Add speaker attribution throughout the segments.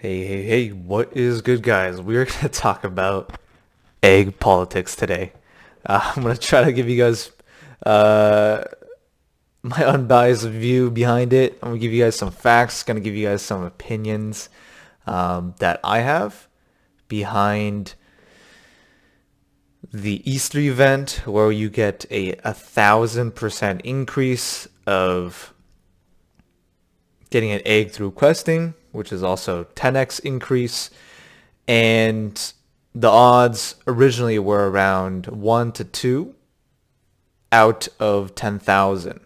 Speaker 1: Hey, what is good, guys? We're going to talk about egg politics today. I'm going to try to give you guys uh, my unbiased view behind it. I'm going to give you guys some facts, going to give you guys some opinions that I have behind the Easter event where you get a 1,000% increase of getting an egg through questing, which is also 10x increase, and the odds originally were around 1 to 2 out of 10,000.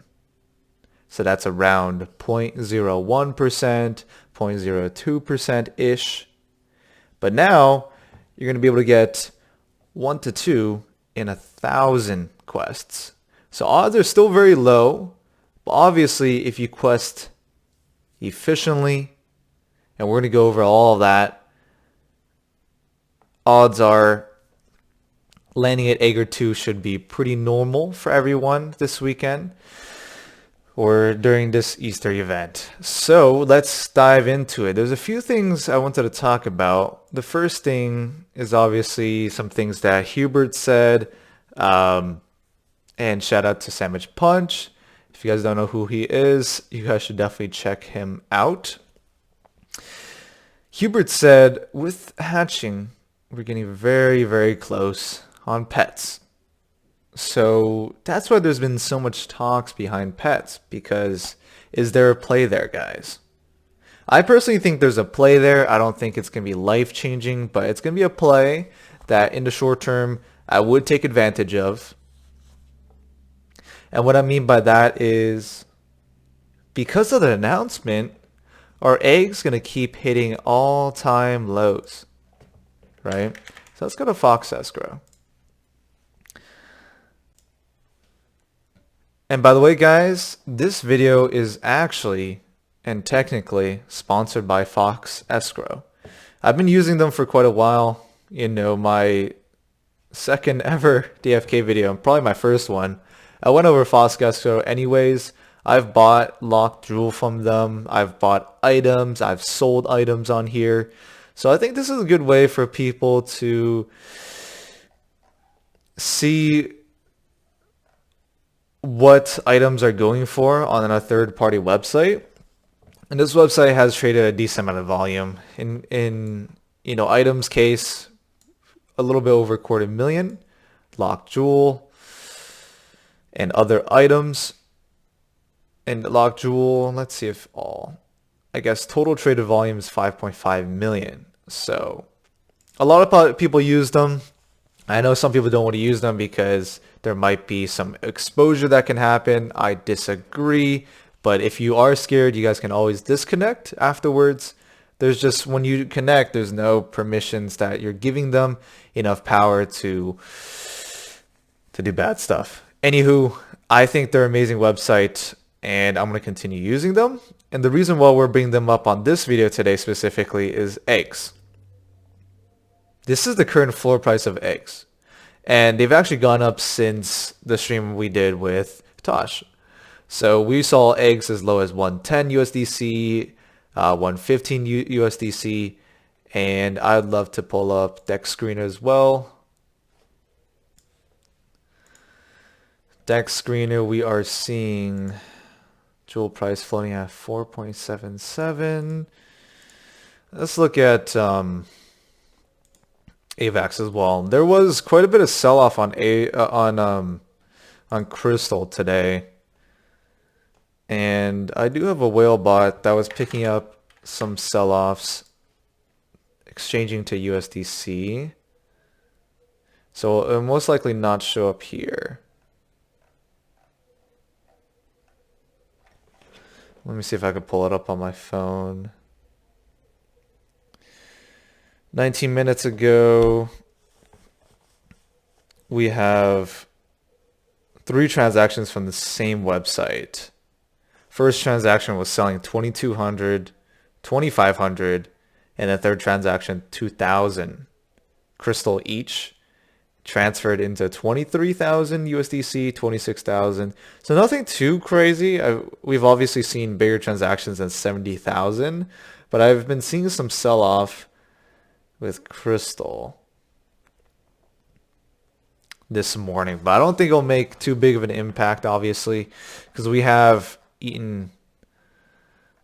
Speaker 1: So that's around 0.01%, 0.02%-ish. But now you're going to be able to get 1 to 2 in 1,000 quests. So odds are still very low, but obviously if you quest efficiently, and we're going to go over all of that, odds are landing at egg or 2 should be pretty normal for everyone this weekend or during this Easter event. So let's dive into it. There's a few things I wanted to talk about. The first thing is obviously some things that Hubert said, and shout out to Sandwich Punch. If you guys don't know who he is, you guys should definitely check him out. Hubert said, with hatching, we're getting very, very close on pets. So that's why there's been so much talks behind pets, because is there a play there, guys? I personally think there's a play there. I don't think it's going to be life-changing, but it's going to be a play that in the short term I would take advantage of. And what I mean by that is because of the announcement, our egg's going to keep hitting all-time lows, right? So let's go to Fox Escrow. And by the way, guys, this video is actually and technically sponsored by Fox Escrow. I've been using them for quite a while. You know, my second ever DFK video, and probably my first one, I went over Fox Escrow anyways. I've bought locked jewel from them. I've bought items. I've sold items on here. So I think this is a good way for people to see what items are going for on a third-party website. And this website has traded a decent amount of volume. In items case, a little bit over 250,000, locked jewel, and other items. And locked jewel, let's see if I guess total traded volume is 5.5 million. So a lot of people use them. I know some people don't want to use them because there might be some exposure that can happen. I disagree. But if you are scared, you guys can always disconnect afterwards. There's just, when you connect, there's no permissions that you're giving them enough power to do bad stuff. Anywho, I think they're an amazing website, and I'm going to continue using them. And the reason why we're bringing them up on this video today specifically is eggs. This is the current floor price of eggs. And they've actually gone up since the stream we did with Tosh. So we saw eggs as low as 110 USDC, 115 USDC, and I'd love to pull up Dex Screener as well. Dex Screener, we are seeing jewel price floating at 4.77. Let's look at AVAX as well. There was quite a bit of sell-off on Crystal today. And I do have a whale bot that was picking up some sell-offs, exchanging to USDC. So it'll most likely not show up here. Let me see if I can pull it up on my phone. 19 minutes ago, we have 3 transactions from the same website. First transaction was selling 2,200, 2,500, and the third transaction 2,000 crystal each. Transferred into 23,000 USDC, 26,000. So nothing too crazy. We've obviously seen bigger transactions than 70,000, But I've been seeing some sell-off with Crystal this morning. But I don't think it'll make too big of an impact, obviously, because we have eaten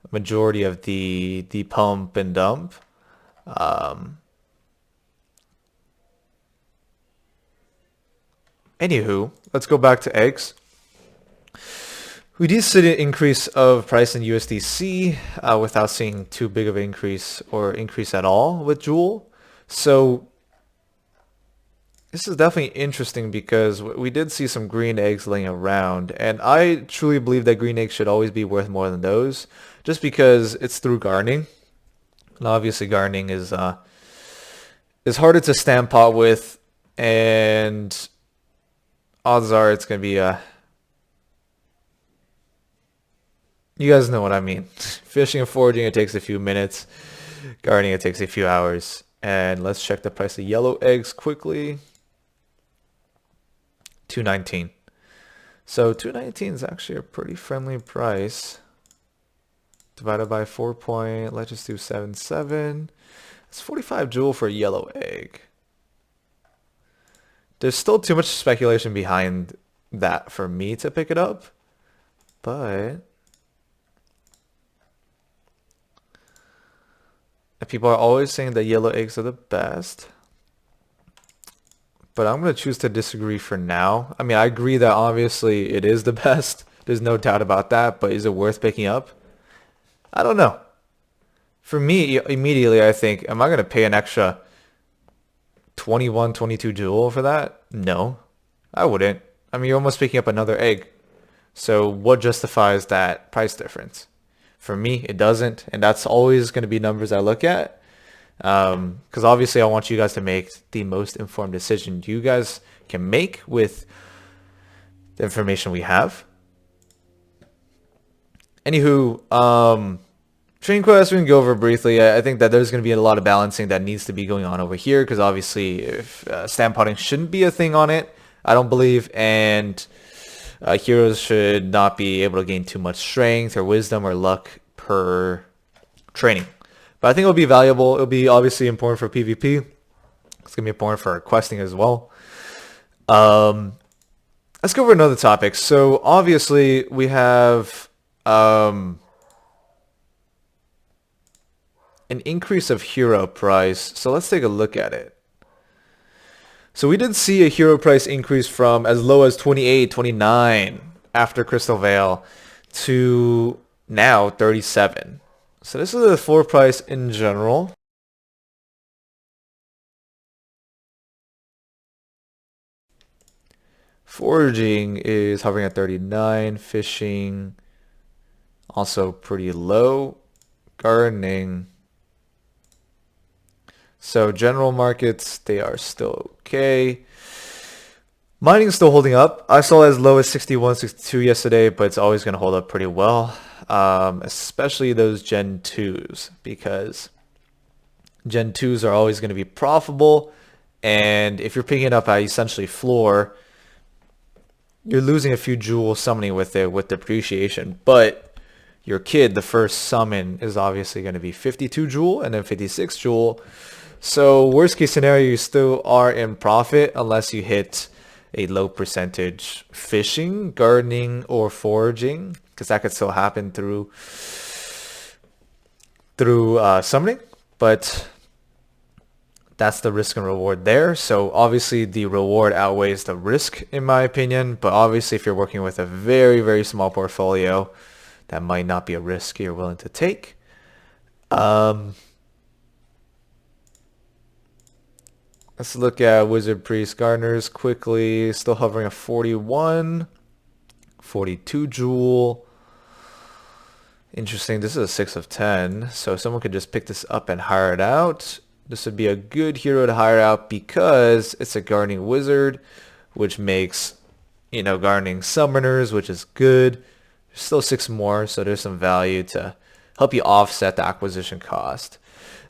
Speaker 1: a majority of the pump and dump. Anywho, let's go back to eggs. We did see an increase of price in USDC without seeing too big of an increase or increase at all with Jewel. So this is definitely interesting because we did see some green eggs laying around, and I truly believe that green eggs should always be worth more than those, just because it's through gardening. And obviously gardening is harder to stand pot with, and odds are it's going to be you guys know what I mean. Fishing and foraging, it takes a few minutes. Gardening, it takes a few hours. And let's check the price of yellow eggs quickly. $2.19. So $2.19 is actually a pretty friendly price. Divided by 4 point, let's just do 7.7. It's 45 Joule for a yellow egg. There's still too much speculation behind that for me to pick it up. But people are always saying that yellow eggs are the best. But I'm going to choose to disagree for now. I mean, I agree that obviously it is the best. There's no doubt about that. But is it worth picking up? I don't know. For me, immediately I think, am I going to pay an extra 21, 22 Joule for that? No, I wouldn't. I mean, you're almost picking up another egg. So what justifies that price difference? For me, it doesn't, and that's always going to be numbers I look at, because obviously I want you guys to make the most informed decision you guys can make with the information we have. Anywho, Train Quest, we can go over briefly. I think that there's going to be a lot of balancing that needs to be going on over here, because obviously if stand potting shouldn't be a thing on it, I don't believe, and heroes should not be able to gain too much strength or wisdom or luck per training. But I think it'll be valuable. It'll be obviously important for PvP. It's going to be important for questing as well. Let's go over another topic. So obviously we have an increase of hero price. So let's take a look at it. So we did see a hero price increase from as low as 28, 29 after Crystal Veil to now 37. So this is the floor price in general. Foraging is hovering at 39. Fishing also pretty low. Gardening. So general markets, they are still okay. Mining is still holding up. I saw as low as 61, 62 yesterday, but it's always going to hold up pretty well. Especially those Gen 2s, because Gen 2s are always going to be profitable. And if you're picking it up at essentially floor, you're losing a few jewels summoning with it with depreciation. But your kid, the first summon, is obviously going to be 52 jewel and then 56 jewel. So worst case scenario, you still are in profit unless you hit a low percentage fishing, gardening, or foraging, because that could still happen through summoning. But that's the risk and reward there. So obviously the reward outweighs the risk in my opinion. But obviously if you're working with a very, very small portfolio, that might not be a risk you're willing to take. Let's look at Wizard, Priest, Gardeners quickly. Still hovering at 41. 42 Jewel. Interesting. This is a 6 of 10. So someone could just pick this up and hire it out. This would be a good hero to hire out because it's a Gardening Wizard, which makes, gardening summoners, which is good. There's still 6 more, so there's some value to help you offset the acquisition cost.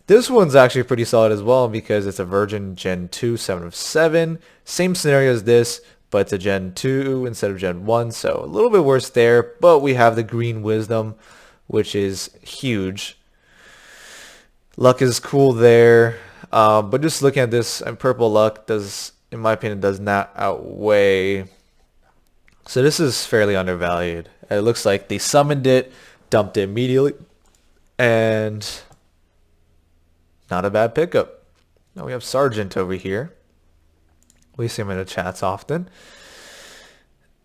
Speaker 1: This one's actually pretty solid as well because it's a Virgin Gen 2, 7 of 7. Same scenario as this, but it's a Gen 2 instead of Gen 1, so a little bit worse there. But we have the Green Wisdom, which is huge. Luck is cool there. But just looking at this, and purple luck does, in my opinion, does not outweigh. So this is fairly undervalued. It looks like they summoned it, dumped it immediately, and not a bad pickup. Now we have Sergeant over here. We see him in the chats often.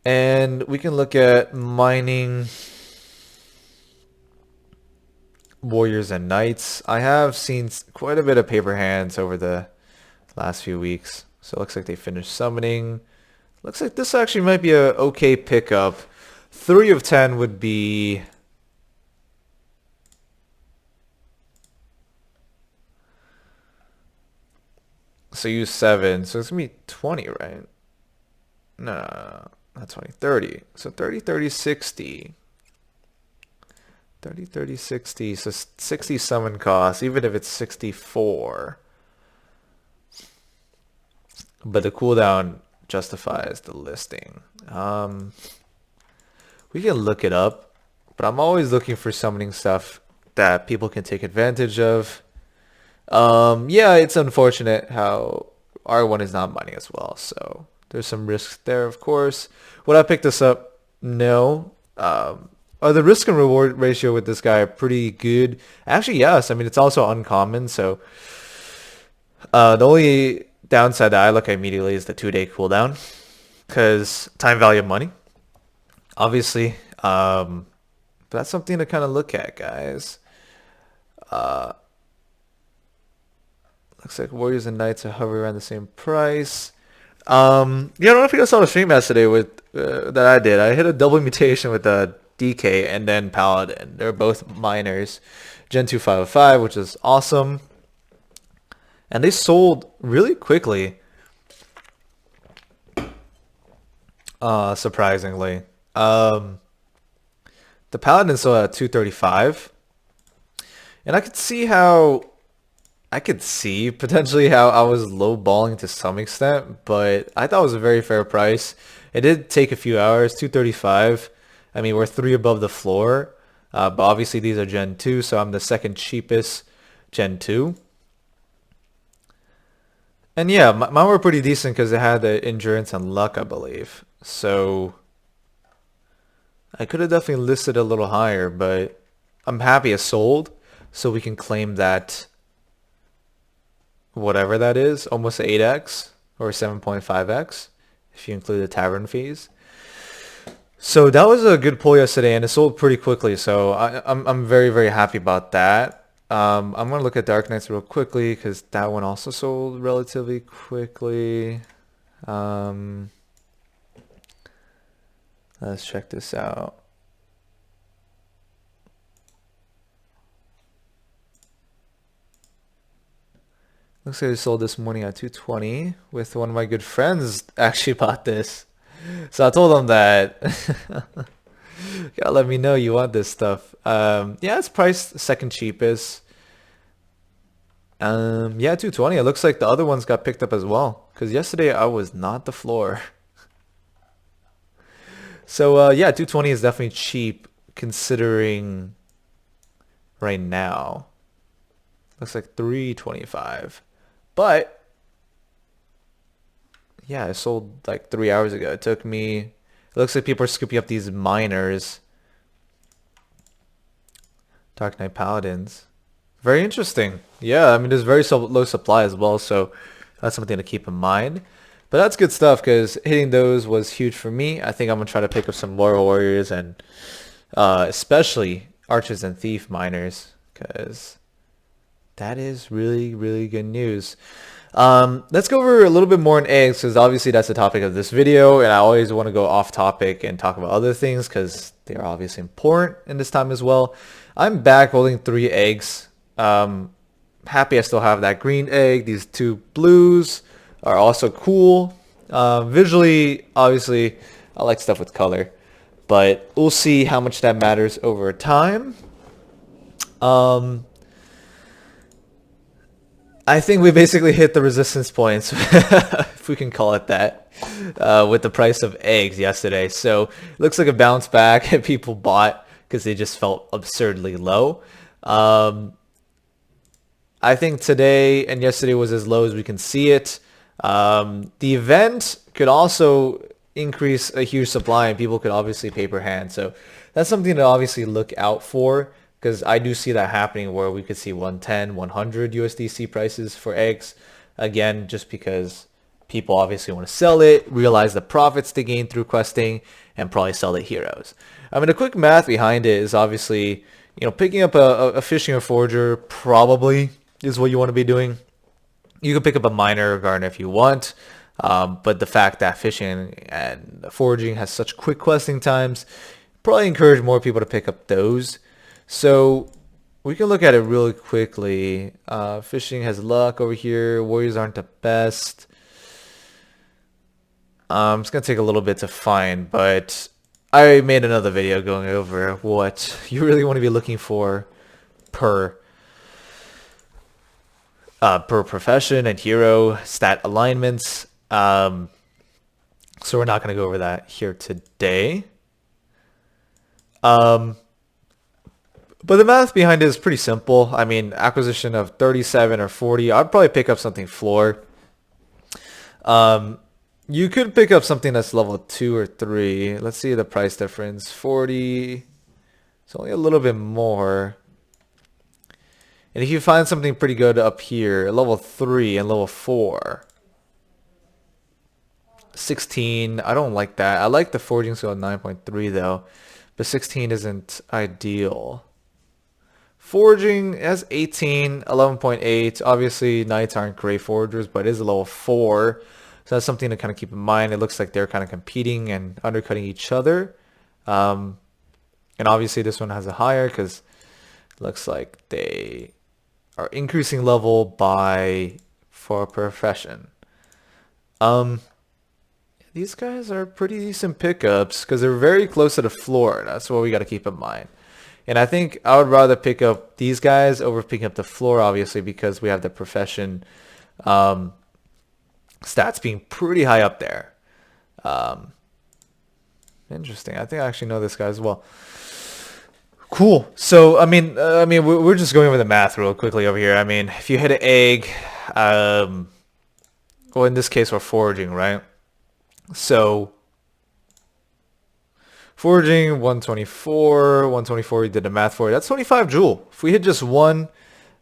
Speaker 1: And we can look at mining Warriors and Knights. I have seen quite a bit of paper hands over the last few weeks. So it looks like they finished summoning. Looks like this actually might be a okay pickup. 3 of 10 would be... So use 7. So it's going to be 20, right? No, not 20. 30. So 30, 30, 60. 30, 30, 60. So 60 summon cost, even if it's 64. But the cooldown justifies the listing. We can look it up, but I'm always looking for summoning stuff that people can take advantage of. Yeah, it's unfortunate how R1 is not mining as well, so there's some risks there, of course. Would I pick this up? No. The risk and reward ratio with this guy are pretty good. Actually, yes. I mean, it's also uncommon, so the only downside that I look at immediately is the 2-day cooldown, because time value of money, obviously. But that's something to kind of look at, guys. Looks like Warriors and Knights are hovering around the same price. Yeah, I don't know if you guys saw the stream yesterday with that I did. I hit a double mutation with the DK and then Paladin. They're both miners. Gen 2 505, which is awesome. And they sold really quickly. Surprisingly. The Paladin sold at 235. And I could see potentially how I was lowballing to some extent, but I thought it was a very fair price. It did take a few hours, 235. I mean, we're 3 above the floor, but obviously these are Gen 2, so I'm the second cheapest Gen 2. And yeah, mine were pretty decent because they had the endurance and luck, I believe. So I could have definitely listed a little higher, but I'm happy it sold, so we can claim that whatever that is, almost 8x or 7.5x if you include the tavern fees. So that was a good pull yesterday, and it sold pretty quickly. So I'm very, very happy about that. I'm gonna look at Dark Knights real quickly because that one also sold relatively quickly. Let's check this out. Looks like they sold this morning at 220 with one of my good friends actually bought this. So I told him that gotta let me know you want this stuff. Yeah, it's priced second cheapest. Yeah, 220. It looks like the other ones got picked up as well because yesterday I was not the floor. So yeah, 220 is definitely cheap considering right now. Looks like 325. But yeah, it sold like 3 hours ago. It took me, it looks like people are scooping up these miners. Dark Knight Paladins. Very interesting. Yeah, I mean, there's very low supply as well, so that's something to keep in mind. But that's good stuff because hitting those was huge for me. I think I'm going to try to pick up some more Warriors and especially Archers and Thief miners because that is really, really good news. Let's go over a little bit more on eggs because obviously that's the topic of this video, and I always want to go off topic and talk about other things because they are obviously important in this time as well. I'm back holding 3 eggs. Happy I still have that green egg. These 2 blues are also cool. Visually, obviously, I like stuff with color, but we'll see how much that matters over time. I think we basically hit the resistance points, if we can call it that, with the price of eggs yesterday. So it looks like a bounce back and people bought because they just felt absurdly low. I think today and yesterday was as low as we can see it. The event could also increase a huge supply and people could obviously paper hand. So that's something to obviously look out for, because I do see that happening where we could see 110, 100 USDC prices for eggs. Again, just because people obviously want to sell it, realize the profits to gain through questing, and probably sell the heroes. I mean, the quick math behind it is obviously, picking up a fishing or forager probably is what you want to be doing. You can pick up a miner or gardener if you want, but the fact that fishing and foraging has such quick questing times, probably encourage more people to pick up those. So we can look at it really quickly. Fishing has luck over here. Warriors aren't the best. It's going to take a little bit to find, but I made another video going over what you really want to be looking for per profession and hero stat alignments. So we're not going to go over that here today. But the math behind it is pretty simple. I mean, acquisition of 37 or 40, I'd probably pick up something floor. You could pick up something that's level 2 or 3. Let's see the price difference. 40. It's only a little bit more. And if you find something pretty good up here, level 3 and level 4. 16. I don't like that. I like the foraging skill at 9.3 though. But 16 isn't ideal. Foraging has 18, 11.8. Obviously, knights aren't great foragers, but it is a level 4. So that's something to kind of keep in mind. It looks like they're kind of competing and undercutting each other. And obviously this one has a higher because it looks like they are increasing level for profession. These guys are pretty decent pickups because they're very close to the floor. That's what we got to keep in mind. And I think I would rather pick up these guys over picking up the floor, obviously, because we have the profession stats being pretty high up there. Interesting. I think I actually know this guy as well. Cool. So, I mean, we're just going over the math real quickly over here. I mean, if you hit an egg, well, in this case, we're foraging, right? So, foraging 124, we did the math for it. That's 25 joule. If we hit just one,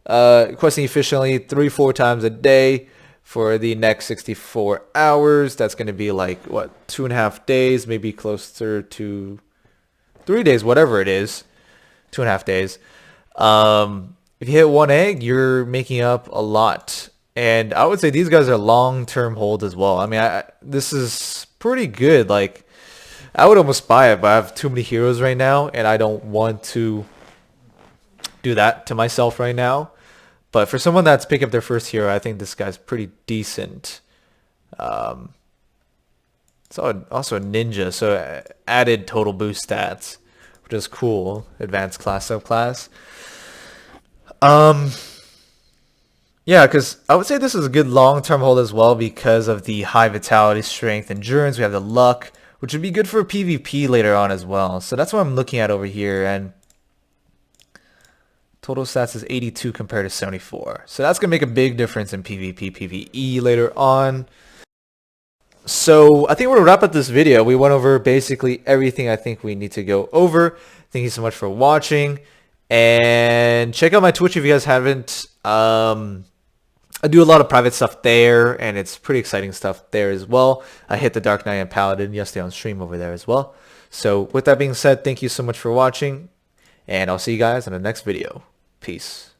Speaker 1: questing efficiently 3-4 times a day for the next 64 hours, that's going to be like, what, 2.5 days, maybe closer to 3 days, whatever it is, 2.5 days. If you hit one egg, you're making up a lot. And I would say these guys are long-term hold as well. I mean, this is pretty good. Like, I would almost buy it, but I have too many heroes right now, and I don't want to do that to myself right now. But for someone that's picking up their first hero, I think this guy's pretty decent. It's also a ninja, so added total boost stats, which is cool. Advanced class, subclass. Yeah, because I would say this is a good long-term hold as well because of the high vitality, strength, endurance. We have the luck, which would be good for PvP later on as well. So that's what I'm looking at over here. And total stats is 82 compared to 74. So that's going to make a big difference in PvP, PvE later on. So I think we're going to wrap up this video. We went over basically everything I think we need to go over. Thank you so much for watching. And check out my Twitch if you guys haven't. I do a lot of private stuff there, and it's pretty exciting stuff there as well. I hit the Dark Knight and Paladin yesterday on stream over there as well. So with that being said, thank you so much for watching, and I'll see you guys in the next video. Peace.